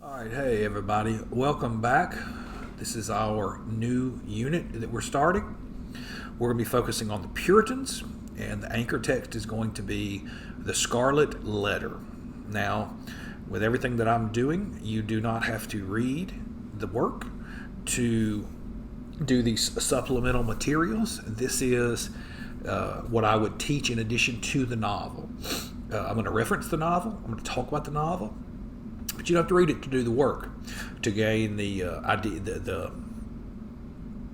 All right, hey everybody, welcome back. This is our new unit that we're starting. We're going to be focusing on the Puritans, and the anchor text is going to be the Scarlet Letter. Now, with everything that I'm doing, you do not have to read the work to do these supplemental materials. This is what I would teach in addition to the novel. I'm going to reference the novel, I'm going to talk about the novel, but you don't have to read it to do the work, to gain the idea,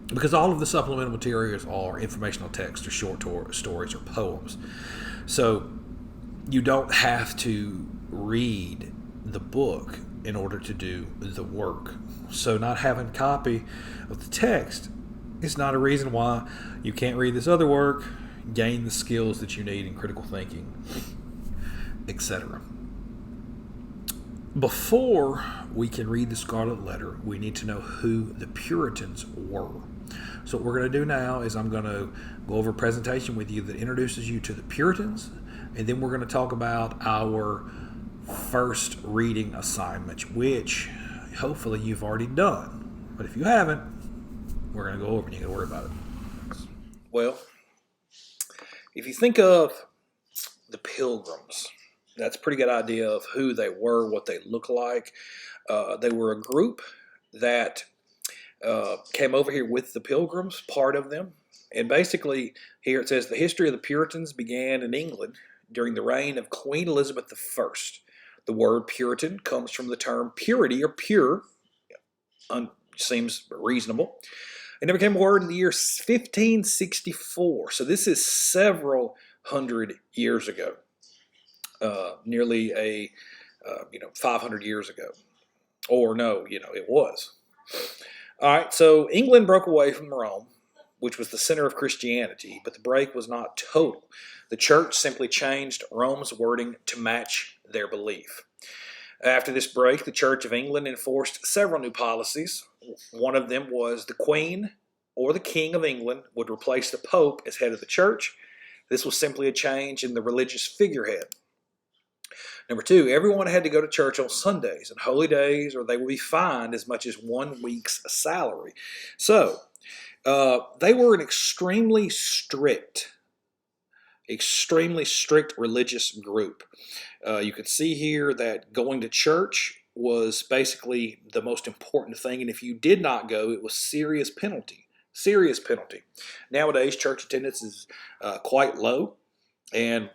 because all of the supplemental materials are informational text or short stories or poems. So you don't have to read the book in order to do the work. So not having a copy of the text is not a reason why you can't read this other work, gain the skills that you need in critical thinking, etc. Before we can read the Scarlet Letter, we need to know who the Puritans were. So what we're going to do now is I'm going to go over a presentation with you that introduces you to the Puritans, and then we're going to talk about our first reading assignment, which hopefully you've already done. But if you haven't, we're going to go over and you got to worry about it. Well, if you think of the Pilgrims, that's a pretty good idea of who they were, what they look like. They were a group that came over here with the Pilgrims, part of them. And basically, here it says, the history of the Puritans began in England during the reign of Queen Elizabeth I. The word Puritan comes from the term purity or pure. Seems reasonable. And it became a word in the year 1564. So this is several hundred years ago. Nearly 500 years ago. Or no, it was. All right, so England broke away from Rome, which was the center of Christianity, but the break was not total. The church simply changed Rome's wording to match their belief. After this break, the Church of England enforced several new policies. One of them was the Queen or the King of England would replace the Pope as head of the church. This was simply a change in the religious figurehead. Number two, everyone had to go to church on Sundays and holy days, or they would be fined as much as 1 week's salary. So they were an extremely strict religious group. You can see here that going to church was basically the most important thing, and if you did not go, it was serious penalty. Serious penalty. Nowadays, church attendance is quite low, and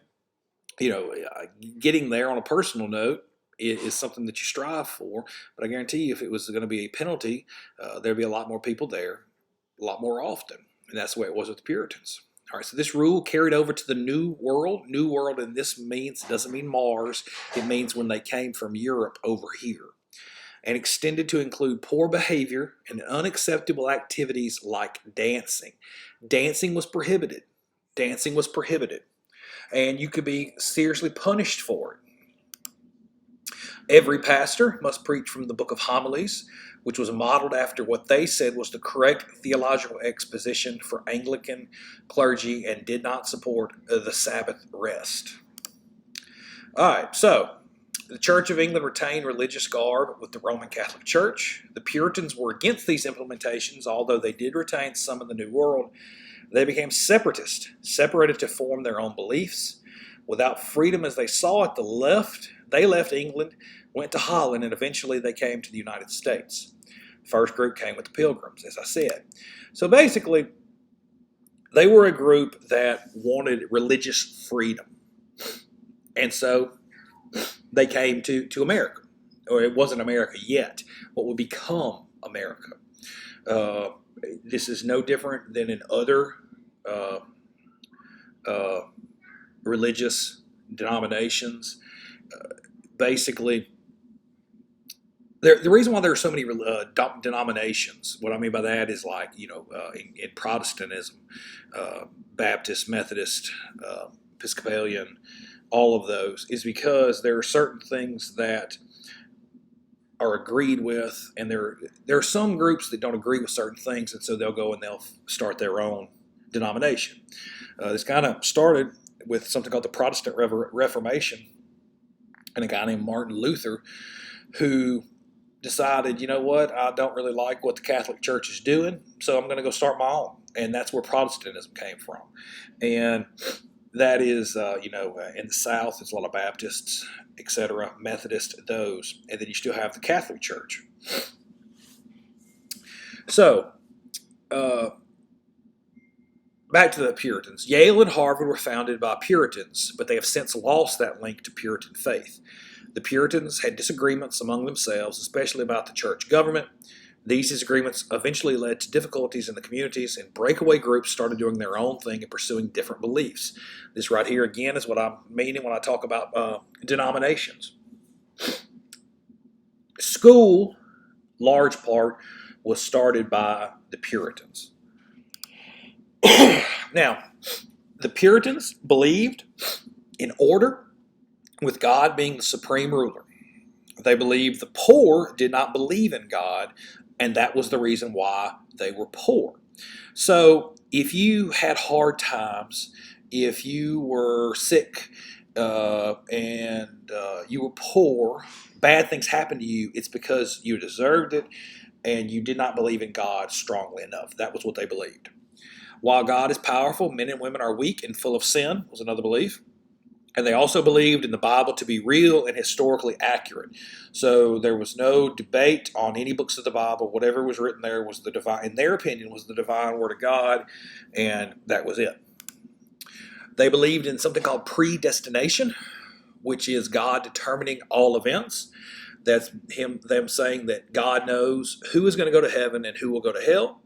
getting there on a personal note is something that you strive for. But I guarantee you, if it was going to be a penalty, there'd be a lot more people there, a lot more often. And that's the way it was with the Puritans. All right, so this rule carried over to the New World. New World, and this doesn't mean Mars. It means when they came from Europe over here. And extended to include poor behavior and unacceptable activities like dancing. Dancing was prohibited. Dancing was prohibited. And you could be seriously punished for it. Every pastor must preach from the Book of Homilies, which was modeled after what they said was the correct theological exposition for Anglican clergy and did not support the Sabbath rest. All right, so the Church of England retained religious guard with the Roman Catholic Church. The Puritans were against these implementations, although they did retain some of the New World. They became separatist, separated to form their own beliefs. Without freedom as they saw it, they left England, went to Holland, and eventually they came to the United States. The first group came with the Pilgrims, as I said. So basically, they were a group that wanted religious freedom. And so they came to America. Or it wasn't America yet, what would become America. This is no different than in other religious denominations. Basically, the reason why there are so many denominations, what I mean by that is like, in Protestantism, Baptist, Methodist, Episcopalian, all of those, is because there are certain things that are agreed with, and there are some groups that don't agree with certain things, and so they'll go and they'll start their own denomination. This kind of started with something called the Protestant Reformation, and a guy named Martin Luther, who decided, you know what, I don't really like what the Catholic Church is doing, so I'm going to go start my own. And that's where Protestantism came from. And that is, in the South, there's a lot of Baptists, etc., Methodists, those. And then you still have the Catholic Church. So, back to the Puritans. Yale and Harvard were founded by Puritans, but they have since lost that link to Puritan faith. The Puritans had disagreements among themselves, especially about the church government. These disagreements eventually led to difficulties in the communities, and breakaway groups started doing their own thing and pursuing different beliefs. This right here, again, is what I'm meaning when I talk about denominations. School, large part, was started by the Puritans. Now, the Puritans believed in order, with God being the supreme ruler. They believed the poor did not believe in God, and that was the reason why they were poor. So if you had hard times, if you were sick and you were poor, bad things happened to you, it's because you deserved it and you did not believe in God strongly enough. That was what they believed. While God is powerful, men and women are weak and full of sin, was another belief. And they also believed in the Bible to be real and historically accurate. So there was no debate on any books of the Bible. Whatever was written there was the divine, in their opinion, was the divine word of God, and that was it. They believed in something called predestination, which is God determining all events. That's them saying that God knows who is going to go to heaven and who will go to hell.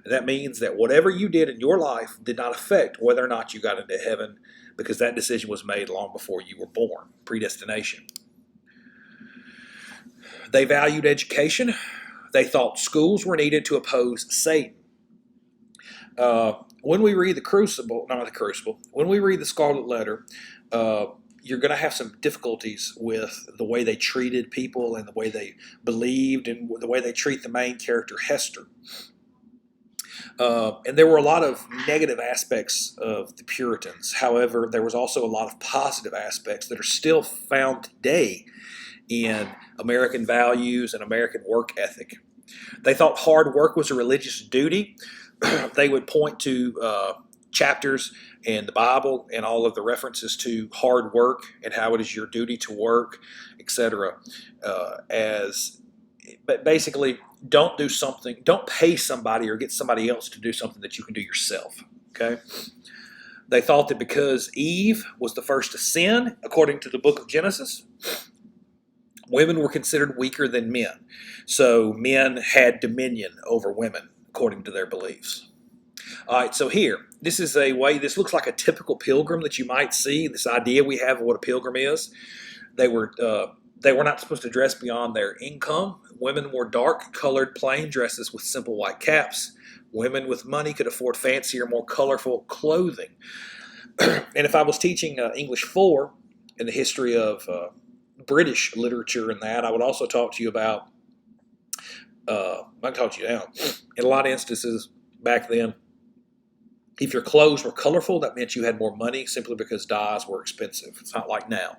That means that whatever you did in your life did not affect whether or not you got into heaven, because that decision was made long before you were born. Predestination. They valued education. They thought schools were needed to oppose Satan. When we read when we read the Scarlet Letter, you're going to have some difficulties with the way they treated people and the way they believed and the way they treat the main character, Hester. And there were a lot of negative aspects of the Puritans. However, there was also a lot of positive aspects that are still found today in American values and American work ethic. They thought hard work was a religious duty. They would point to chapters in the Bible and all of the references to hard work and how it is your duty to work, etc. But basically, don't pay somebody or get somebody else to do something that you can do yourself. Okay? They thought that because Eve was the first to sin, according to the book of Genesis, women were considered weaker than men. So men had dominion over women, according to their beliefs. All right, so here, this looks like a typical pilgrim that you might see, this idea we have of what a pilgrim is. They were not supposed to dress beyond their income. Women wore dark-colored plain dresses with simple white caps. Women with money could afford fancier, more colorful clothing. And if I was teaching English 4 in the history of British literature and that, I would also talk to you about, I can talk to you now, in a lot of instances back then, if your clothes were colorful, that meant you had more money simply because dyes were expensive. It's not like now.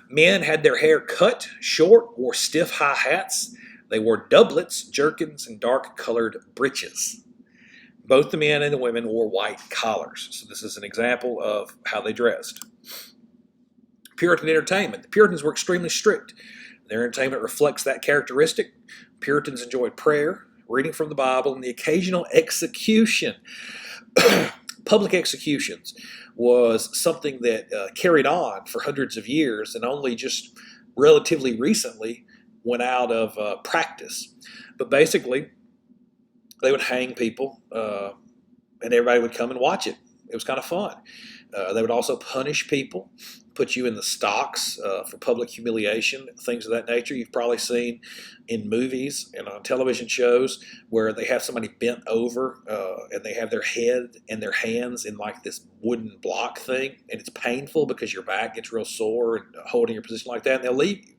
Men had their hair cut short, wore stiff high hats. They wore doublets, jerkins, and dark-colored breeches. Both the men and the women wore white collars. So this is an example of how they dressed. Puritan entertainment. The Puritans were extremely strict. Their entertainment reflects that characteristic. Puritans enjoyed prayer, reading from the Bible, and the occasional execution. Public executions was something that carried on for hundreds of years and only just relatively recently went out of practice. But basically, they would hang people and everybody would come and watch it. It was kind of fun. They would also punish people, put you in the stocks for public humiliation, things of that nature. You've probably seen in movies and on television shows where they have somebody bent over and they have their head and their hands in like this wooden block thing, and it's painful because your back gets real sore and holding your position like that, and they'll leave you.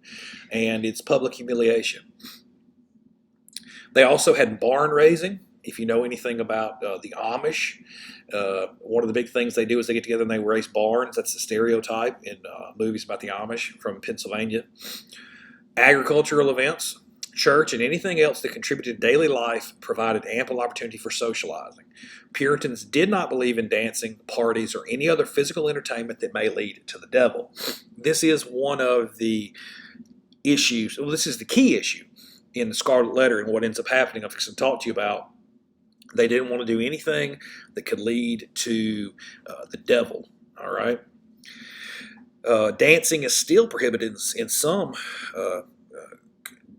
And it's public humiliation. They also had barn raising. If you know anything about the Amish, one of the big things they do is they get together and they raise barns. That's the stereotype in movies about the Amish from Pennsylvania. Agricultural events, church, and anything else that contributed to daily life provided ample opportunity for socializing. Puritans did not believe in dancing, parties, or any other physical entertainment that may lead to the devil. This is one of the issues, well, this is the key issue in the Scarlet Letter and what ends up happening. I'm going to talk to you about. They didn't want to do anything that could lead to the devil, all right? Dancing is still prohibited in some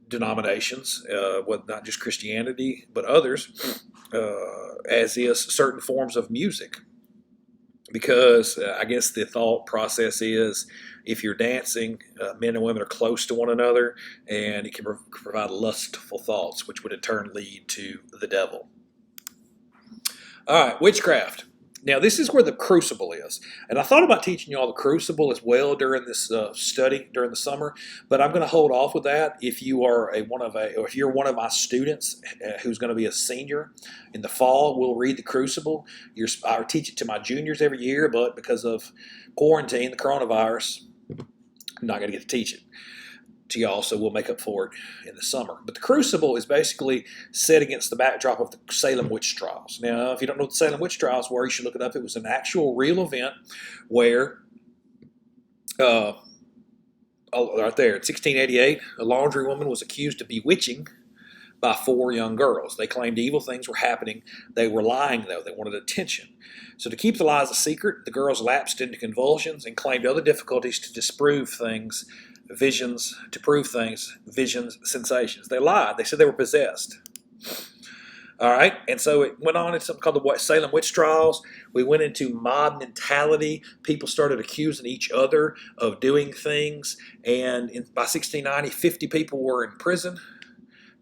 denominations, well, not just Christianity, but others, as is certain forms of music. Because I guess the thought process is if you're dancing, men and women are close to one another, and it can provide lustful thoughts, which would in turn lead to the devil. All right, witchcraft. Now, this is where the crucible is. And I thought about teaching you all the crucible as well during this study during the summer, but I'm going to hold off with that. If you are if you're one of my students who's going to be a senior in the fall, we'll read the crucible. I teach it to my juniors every year, but because of quarantine, the coronavirus, I'm not going to get to teach it to y'all, so we'll make up for it in the summer. But the crucible is basically set against the backdrop of the Salem witch trials. Now, if you don't know what the Salem witch trials were, you should look it up. It was an actual real event where, right there, in 1688, a laundry woman was accused of bewitching by 4 young girls. They claimed evil things were happening. They were lying, though. They wanted attention. So to keep the lies a secret, the girls lapsed into convulsions and claimed other difficulties to disprove things, visions, sensations. They lied. They said they were possessed. All right, and so it went on in something called the Salem witch trials. We went into mob mentality. People started accusing each other of doing things, and by 1690, 50 people were in prison,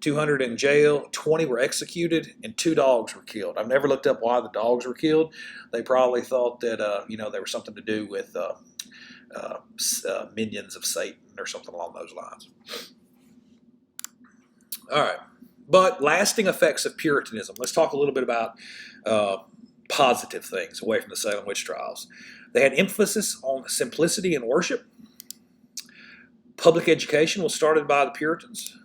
200 in jail, 20 were executed, and 2 dogs were killed. I've never looked up why the dogs were killed. They probably thought that they were something to do with minions of Satan or something along those lines. All right, but lasting effects of Puritanism. Let's talk a little bit about positive things away from the Salem witch trials. They had emphasis on simplicity in worship. Public education was started by the Puritans.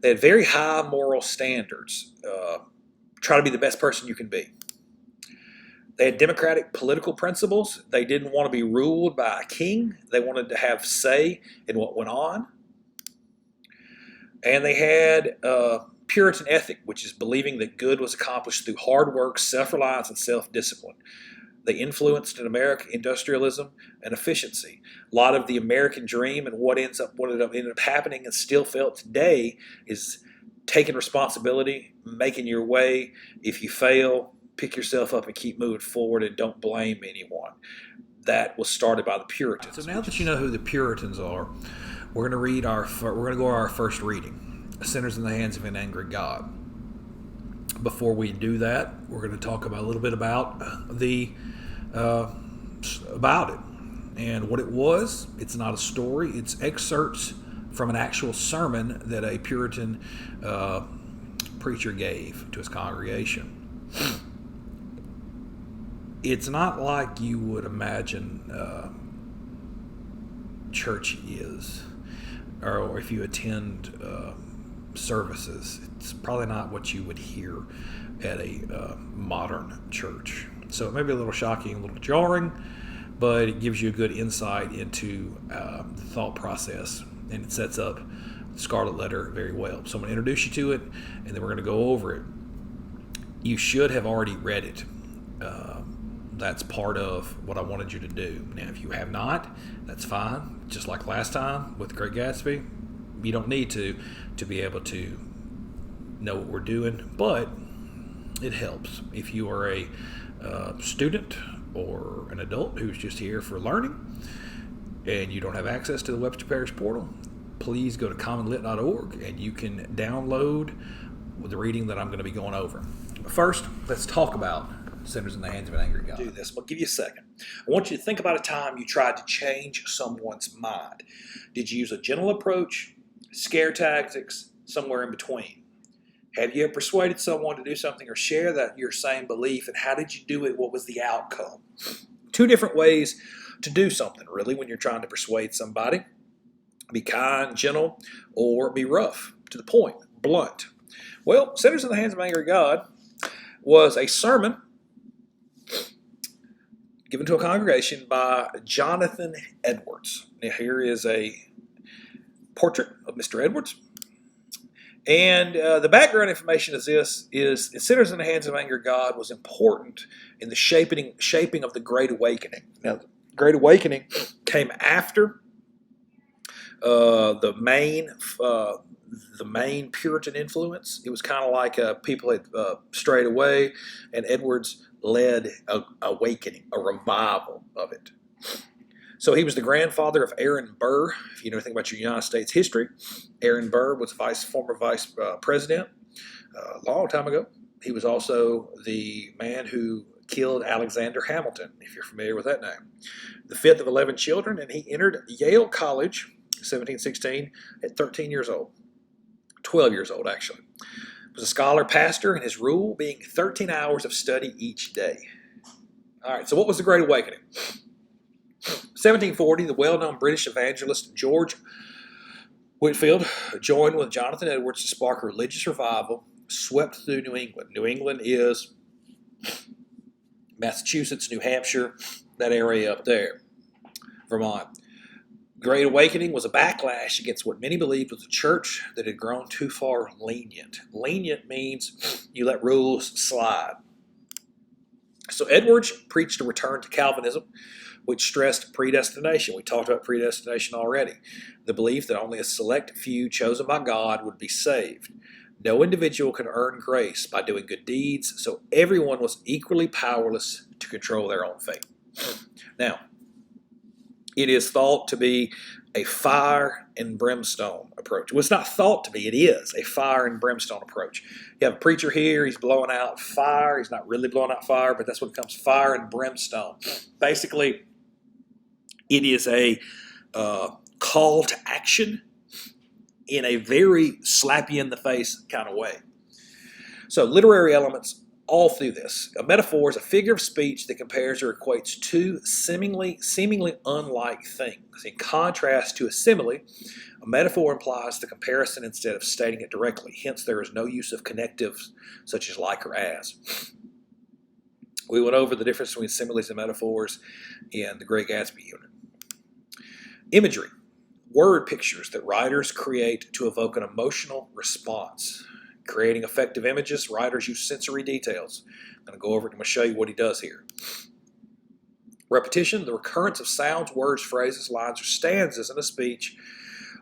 They had very high moral standards. Try to be the best person you can be. They had democratic political principles. They didn't want to be ruled by a king. They wanted to have say in what went on. And they had Puritan ethic, which is believing that good was accomplished through hard work, self-reliance, and self-discipline. They influenced in American industrialism and efficiency. A lot of the American dream and what ended up happening and still felt today is taking responsibility, making your way. If you fail, pick yourself up and keep moving forward and don't blame anyone. That was started by the Puritans. So now that you know who the Puritans are, we're going to go to our first reading, Sinners in the Hands of an Angry God. Before we do that, we're going to talk about a little bit about about it and what it was. It's not a story. It's excerpts from an actual sermon that a Puritan preacher gave to his congregation. It's not like you would imagine church is, or if you attend services, it's probably not what you would hear at a modern church. So it may be a little shocking, a little jarring, but it gives you a good insight into the thought process, and it sets up the Scarlet Letter very well. So I'm going to introduce you to it, and then we're going to go over it. You should have already read it. That's part of what I wanted you to do. Now, if you have not, that's fine. Just like last time with The Great Gatsby, you don't need to be able to know what we're doing, but it helps. If you are a student or an adult who's just here for learning and you don't have access to the Webster Parish portal, please go to commonlit.org and you can download the reading that I'm going to be going over. But first, let's talk about Sinners in the Hands of an Angry God. Do this. I'll give you a second. I want you to think about a time you tried to change someone's mind. Did you use a gentle approach, scare tactics, somewhere in between? Have you ever persuaded someone to do something or share your same belief, and how did you do it? What was the outcome? 2 different ways to do something, really, when you're trying to persuade somebody. be kind, gentle, or be rough, to the point, blunt. Well, Sinners in the Hands of Angry God was a sermon given to a congregation by Jonathan Edwards. Now, here is a portrait of Mr. Edwards. And the background information is this, is Sinners in the Hands of Angry God was important in the shaping of the Great Awakening. Now, the Great Awakening came after the main Puritan influence. It was kind of like people had strayed away, and Edwards led an awakening, a revival of it. So he was the grandfather of Aaron Burr. If you know anything about your United States history, Aaron Burr was former vice president a long time ago. He was also the man who killed Alexander Hamilton, if you're familiar with that name. The fifth of 11 children, and he entered Yale College in 1716 at 13 years old. 12 years old, actually. He was a scholar pastor, and his rule being 13 hours of study each day. All right, so what was the Great Awakening? 1740, the well-known British evangelist George Whitefield joined with Jonathan Edwards to spark a religious revival swept through New England. New England is Massachusetts, New Hampshire, that area up there, Vermont. Great Awakening was a backlash against what many believed was a church that had grown too far lenient. Lenient means you let rules slide. So Edwards preached a return to Calvinism, which stressed predestination. We talked about predestination already. The belief that only a select few chosen by God would be saved. No individual can earn grace by doing good deeds, so everyone was equally powerless to control their own fate. Now, it is thought to be a fire and brimstone approach. Well, it's not thought to be, it is a fire and brimstone approach. You have a preacher here, he's blowing out fire. He's not really blowing out fire, but that's what comes fire and brimstone. Basically, it is a call to action in a very slap you in the face kind of way. So literary elements all through this. A metaphor is a figure of speech that compares or equates two seemingly unlike things. In contrast to a simile, a metaphor implies the comparison instead of stating it directly. Hence, there is no use of connectives such as like or as. We went over the difference between similes and metaphors in the Great Gatsby unit. Imagery. Word pictures that writers create to evoke an emotional response. Creating effective images, writers use sensory details. I'm going to go over it and I'm going to show you what he does here. Repetition, the recurrence of sounds, words, phrases, lines, or stanzas in a speech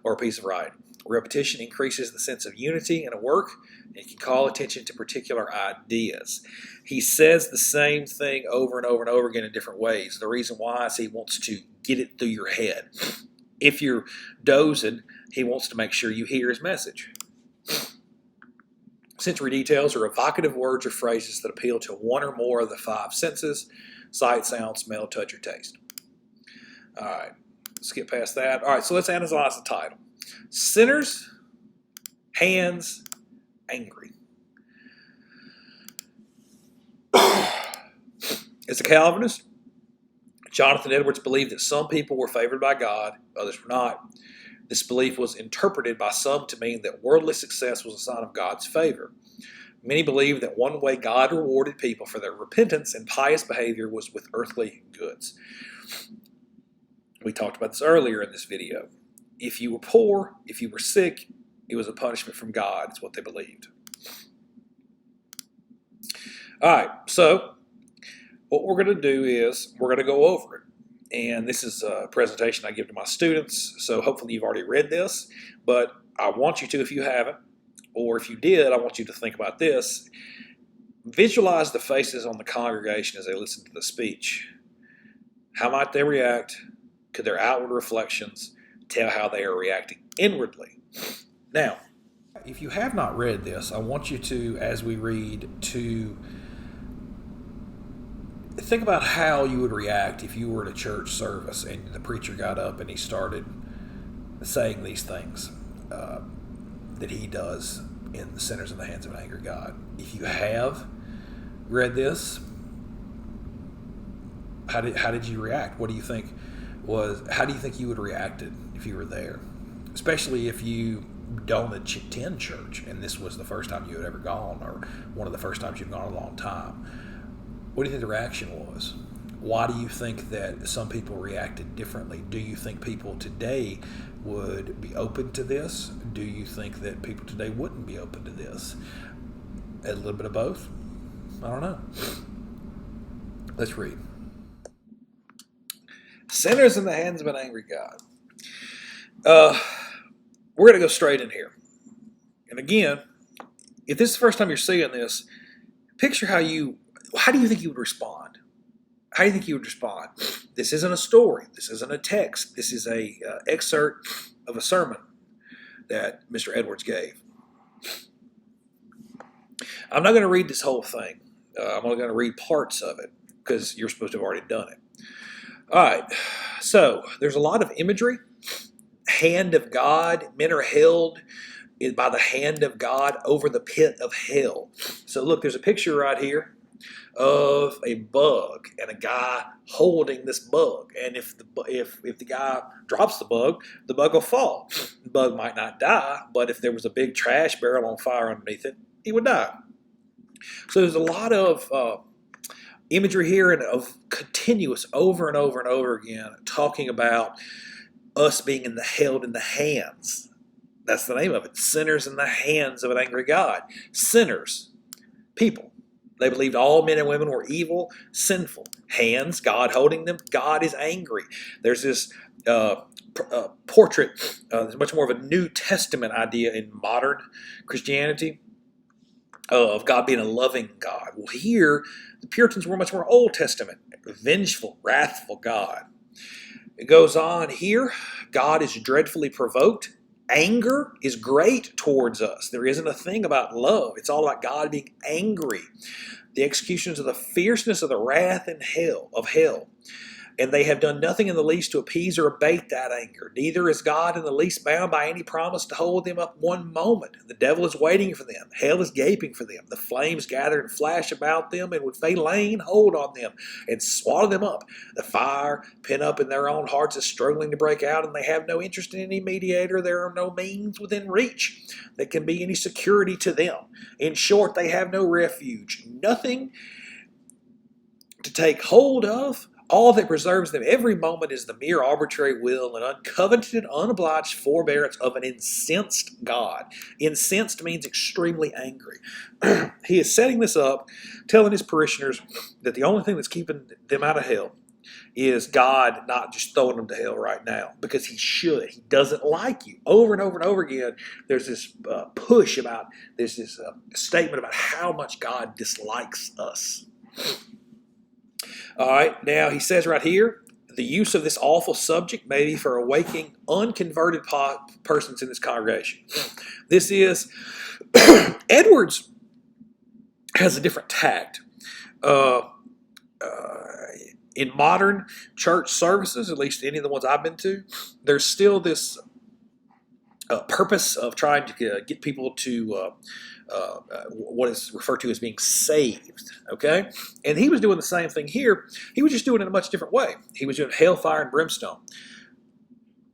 or a piece of writing. Repetition increases the sense of unity in a work and can call attention to particular ideas. He says the same thing over and over and over again in different ways. The reason why is he wants to get it through your head. If you're dozing, he wants to make sure you hear his message. Sensory details are evocative words or phrases that appeal to one or more of the five senses: sight, sound, smell, touch, or taste. All right, let's get past that. All right, so let's analyze the title. Sinners, Hands, Angry. As a Calvinist, Jonathan Edwards believed that some people were favored by God, others were not. This belief was interpreted by some to mean that worldly success was a sign of God's favor. Many believed that one way God rewarded people for their repentance and pious behavior was with earthly goods. We talked about this earlier in this video. If you were poor, if you were sick, it was a punishment from God, is what they believed. All right, so what we're going to do is we're going to go over it. And this is a presentation I give to my students, so hopefully you've already read this, but I want you to, if you haven't, or if you did, I want you to think about this. Visualize the faces on the congregation as they listen to the speech. How might they react? Could their outward reflections tell how they are reacting inwardly? Now, if you have not read this, I want you to, as we read, to think about how you would react if you were at a church service and the preacher got up and he started saying these things that he does in the Sinners in the Hands of an Angry God. If you have read this, how did you react? What do you think how do you think you would have reacted if you were there? especially if you don't attend church and this was the first time you had ever gone, or one of the first times you'd gone in a long time. What do you think the reaction was? Why do you think that some people reacted differently? Do you think people today would be open to this? Do you think that people today wouldn't be open to this? A little bit of both? I don't know. Let's read. Sinners in the hands of an angry God. We're going to go straight in here. And again, if this is the first time you're seeing this, picture how do you think you would respond? How do you think you would respond? This isn't a story. This isn't a text. This is a excerpt of a sermon that Mr. Edwards gave. I'm not going to read this whole thing. I'm only going to read parts of it because you're supposed to have already done it. All right. So there's a lot of imagery. Hand of God. Men are held by the hand of God over the pit of hell. So look, there's a picture right here of a bug and a guy holding this bug. And if the guy drops the bug will fall. The bug might not die, but if there was a big trash barrel on fire underneath it, he would die. So there's a lot of imagery here and of continuous over and over and over again talking about us being held in the hands. That's the name of it. Sinners in the hands of an angry God. Sinners, people. They believed all men and women were evil, sinful. Hands, God holding them. God is angry. There's this portrait. There's much more of a New Testament idea in modern Christianity of God being a loving God. Well, here, the Puritans were much more Old Testament, vengeful, wrathful God. It goes on here, God is dreadfully provoked. Anger is great towards us. There isn't a thing about love. It's all about God being angry. The executions of the fierceness of the wrath and of hell. And they have done nothing in the least to appease or abate that anger. Neither is God in the least bound by any promise to hold them up one moment. The devil is waiting for them. Hell is gaping for them. The flames gather and flash about them and would fain lay hold on them and swallow them up. The fire pent up in their own hearts is struggling to break out, and they have no interest in any mediator. There are no means within reach that can be any security to them. In short, they have no refuge, nothing to take hold of. All that preserves them every moment is the mere arbitrary will and uncoveted, unobliged forbearance of an incensed God. Incensed means extremely angry. He is setting this up, telling his parishioners that the only thing that's keeping them out of hell is God not just throwing them to hell right now, because he should. He doesn't like you. Over and over and over again, there's this push about, there's this statement about how much God dislikes us. All right, now he says right here, the use of this awful subject may be for awakening unconverted persons in this congregation. This is, Edwards has a different tact. In modern church services, at least any of the ones I've been to, there's still this purpose of trying to get people to what is referred to as being saved, okay? And he was doing the same thing here. He was just doing it in a much different way. He was doing hellfire and brimstone.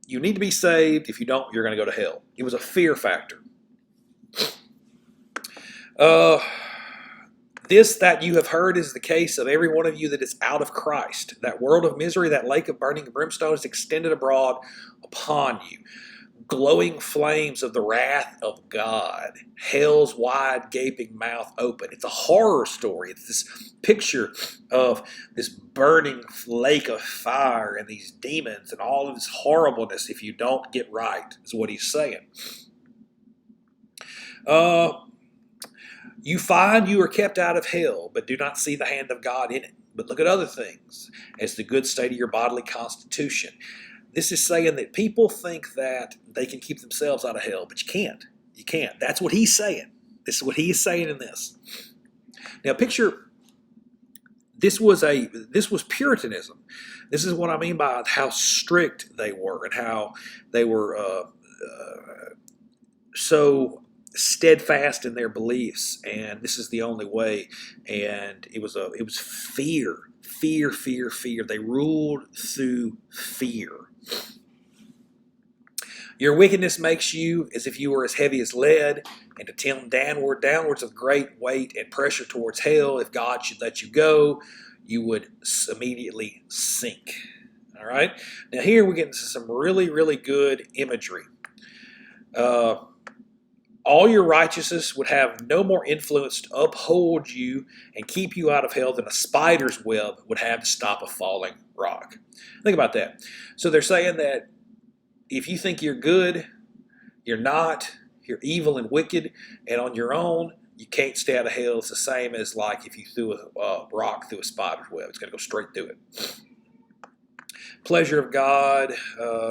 You need to be saved. If you don't, you're going to go to hell. It was a fear factor. This that you have heard is the case of every one of you that is out of Christ. That world of misery, that lake of burning brimstone is extended abroad upon you. Glowing flames of the wrath of God. Hell's wide gaping mouth open. It's a horror story. It's this picture of this burning lake of fire and these demons and all of this horribleness if you don't get right, is what he's saying. You find you are kept out of hell, but do not see the hand of God in it. But look at other things as the good state of your bodily constitution. This is saying that people think that they can keep themselves out of hell, but you can't. You can't. That's what he's saying. This is what he is saying in this. Now picture, this was Puritanism. This is what I mean by how strict they were and how they were so steadfast in their beliefs, and this is the only way. And it was fear. They ruled through fear. Your wickedness makes you as if you were as heavy as lead, and to tend downwards of great weight and pressure towards hell. If God should let you go, you would immediately sink. All right. Now here we get into some really, really good imagery. All your righteousness would have no more influence to uphold you and keep you out of hell than a spider's web would have to stop a falling rock. Think about that. So they're saying that if you think you're good, you're not, you're evil and wicked, and on your own, you can't stay out of hell. It's the same as like if you threw a rock through a spider's web. It's going to go straight through it. Pleasure of God,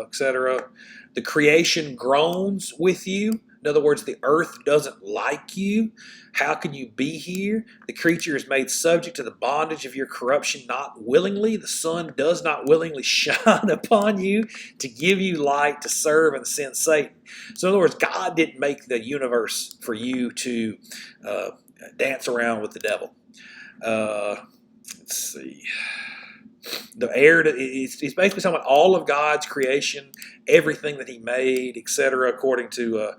etc. The creation groans with you. In other words, the earth doesn't like you. How can you be here? The creature is made subject to the bondage of your corruption, not willingly. The sun does not willingly shine upon you to give you light to serve and send Satan. So in other words, God didn't make the universe for you to dance around with the devil. Let's see. The air, it's basically talking about all of God's creation, everything that he made, etc., according to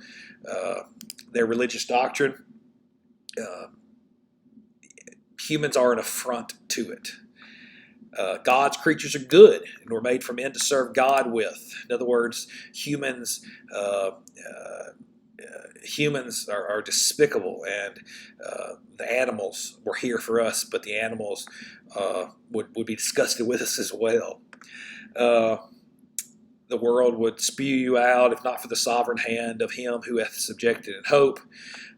their religious doctrine. Humans are an affront to it. God's creatures are good and were made for men to serve God with. In other words, humans are despicable, and the animals were here for us, but the animals would be disgusted with us as well. The world would spew you out if not for the sovereign hand of him who hath subjected in hope.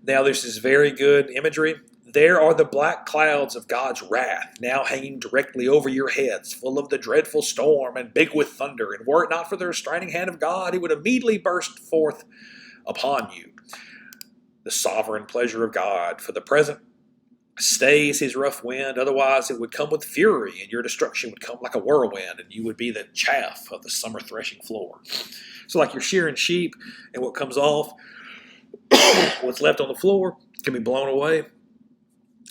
Now this is very good imagery. There are the black clouds of God's wrath, now hanging directly over your heads, full of the dreadful storm and big with thunder. And were it not for the restraining hand of God, it would immediately burst forth upon you. The sovereign pleasure of God for the present stays his rough wind, otherwise it would come with fury, and your destruction would come like a whirlwind, and you would be the chaff of the summer threshing floor. So like you're shearing sheep, and what comes off, what's left on the floor, can be blown away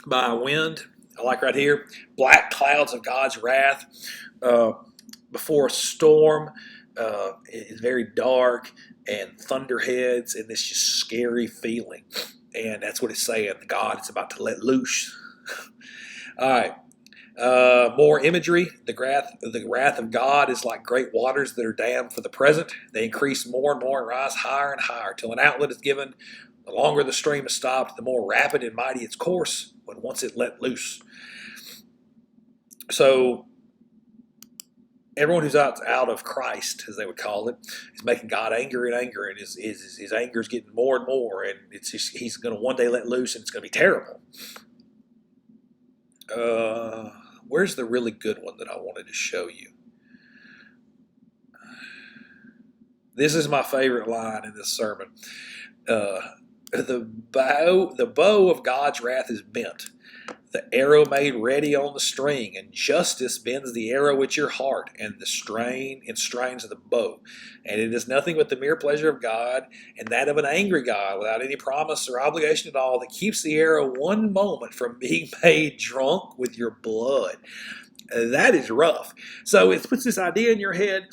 by a wind. I like right here, black clouds of God's wrath before a storm. It's very dark, and thunderheads, and this just scary feeling. And that's what it's saying. God is about to let loose. All right. More imagery. The wrath of God is like great waters that are dammed for the present. They increase more and more and rise higher and higher till an outlet is given. The longer the stream is stopped, the more rapid and mighty its course when once it let loose. So everyone who's out of Christ, as they would call it, is making God angry and angry, and his anger is getting more and more, and it's just, he's going to one day let loose, and it's going to be terrible. Where's the really good one that I wanted to show you? This is my favorite line in this sermon. The bow of God's wrath is bent, the arrow made ready on the string, and justice bends the arrow at your heart, and strains of the bow. And it is nothing but the mere pleasure of God, and that of an angry God, without any promise or obligation at all, that keeps the arrow one moment from being made drunk with your blood. That is rough. So it puts this idea in your head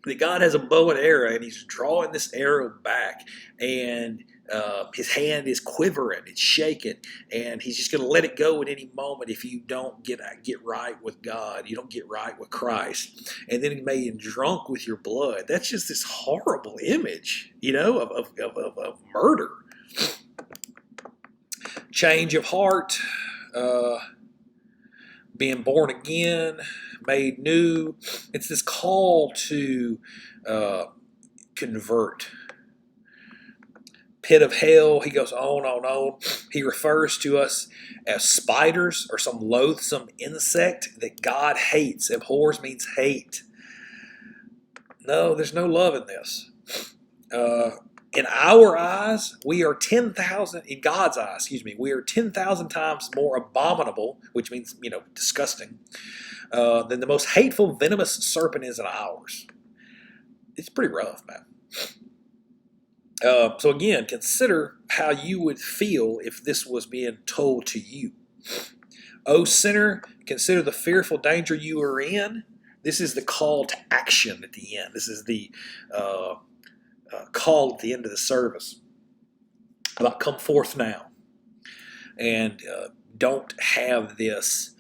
that God has a bow and arrow, and he's drawing this arrow back, and his hand is quivering, it's shaking, and he's just going to let it go at any moment if you don't get right with God, you don't get right with Christ, and then he made you drunk with your blood. That's just this horrible image, of murder. Change of heart, being born again, made new. It's this call to convert. Pit of hell, he goes on. He refers to us as spiders or some loathsome insect that God hates. Abhors means hate. No, there's no love in this. In our eyes, we are 10,000, in God's eyes, we are 10,000 times more abominable, which means, disgusting, than the most hateful, venomous serpent is in ours. It's pretty rough, man. So again, consider how you would feel if this was being told to you. O sinner, consider the fearful danger you are in. This is the call to action at the end. This is the call at the end of the service about come forth now. And don't have this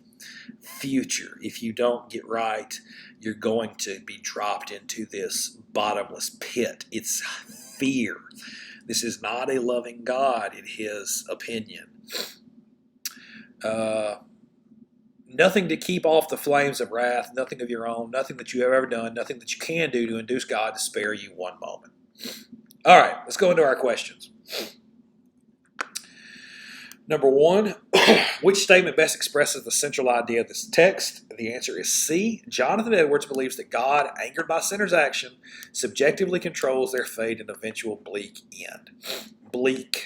future. If you don't get right, you're going to be dropped into this bottomless pit. It's fear. This is not a loving God in his opinion. Nothing to keep off the flames of wrath, nothing of your own, nothing that you have ever done, nothing that you can do to induce God to spare you one moment. All right, let's go into our questions. Number one, which statement best expresses the central idea of this text? The answer is C. Jonathan Edwards believes that God, angered by sinners' action, subjectively controls their fate and eventual bleak end. Bleak.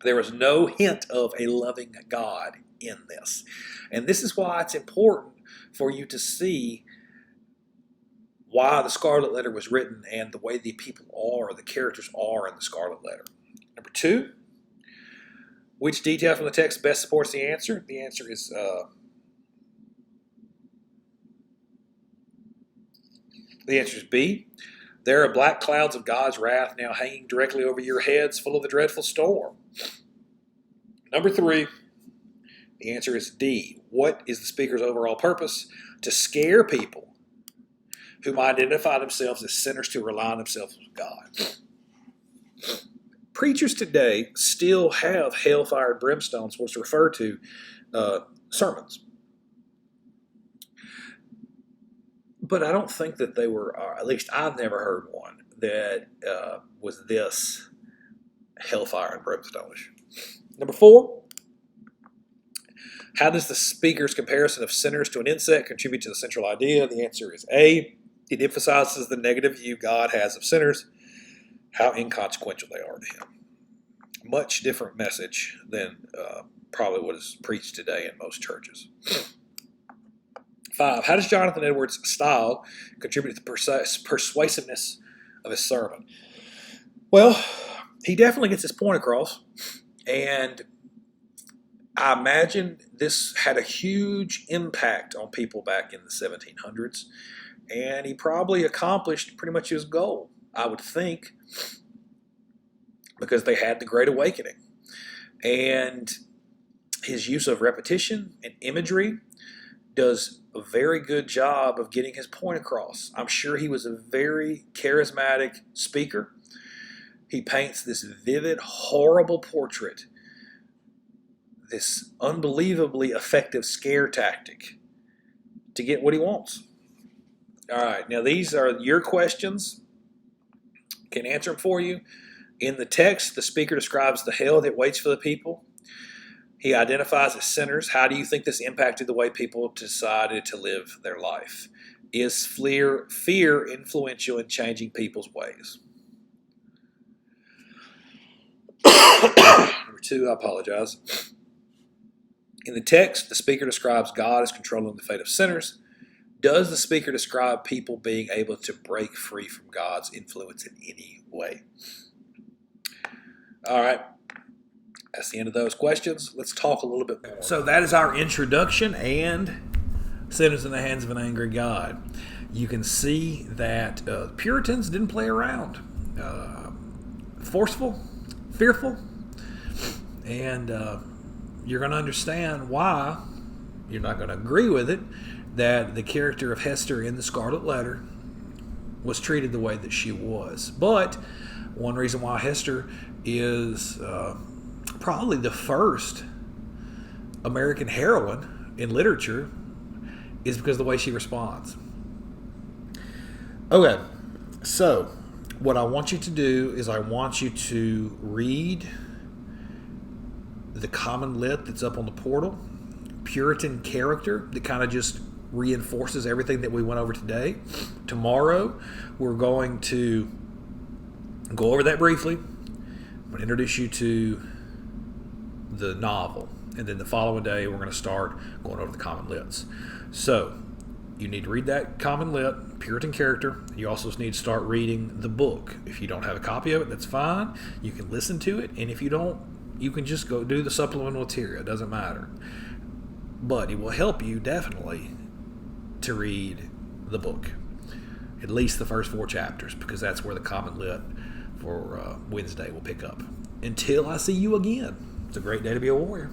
There is no hint of a loving God in this. And this is why it's important for you to see why the Scarlet Letter was written and the way the people are, the characters are in the Scarlet Letter. Number two, which detail from the text best supports the answer? The answer is B. There are black clouds of God's wrath now hanging directly over your heads, full of the dreadful storm. Number three, the answer is D. What is the speaker's overall purpose? To scare people whom identify themselves as sinners to rely on themselves with God. Preachers today still have hellfire and brimstone, supposed to refer to sermons. But I don't think that they were, at least I've never heard one that was this hellfire and brimstone-ish. Number four, how does the speaker's comparison of sinners to an insect contribute to the central idea? The answer is A. It emphasizes the negative view God has of sinners, how inconsequential they are to him. Much different message than probably what is preached today in most churches. 5. How does Jonathan Edwards' style contribute to the persuasiveness of his sermon? Well, he definitely gets his point across, and I imagine this had a huge impact on people back in the 1700s, and he probably accomplished pretty much his goal, I would think, because they had the Great Awakening. And his use of repetition and imagery does a very good job of getting his point across. I'm sure he was a very charismatic speaker. He paints this vivid, horrible portrait, this unbelievably effective scare tactic to get what he wants. All right, now these are your questions. Can answer them for you. In the text, the speaker describes the hell that waits for the people. He identifies as sinners. How do you think this impacted the way people decided to live their life? Is fear influential in changing people's ways? Number 2, I apologize. In the text, the speaker describes God as controlling the fate of sinners. Does the speaker describe people being able to break free from God's influence in any way? All right. That's the end of those questions. Let's talk a little bit more. So that is our introduction and sinners in the hands of an angry God. You can see that Puritans didn't play around. Forceful, fearful, and you're going to understand why. You're not going to agree with it, that the character of Hester in the Scarlet Letter was treated the way that she was. But one reason why Hester is probably the first American heroine in literature is because of the way she responds. Okay, so what I want you to do is I want you to read the common lit that's up on the portal, Puritan character that kind of just reinforces everything that we went over today. Tomorrow, we're going to go over that briefly. I'm going to introduce you to the novel. And then the following day, we're going to start going over the common lits. So, you need to read that common lit, Puritan character. You also need to start reading the book. If you don't have a copy of it, that's fine. You can listen to it. And if you don't, you can just go do the supplemental material. It doesn't matter. But it will help you definitely to read the book, at least the first 4 chapters, because that's where the Common Lit for Wednesday will pick up. Until I see you again, it's a great day to be a warrior.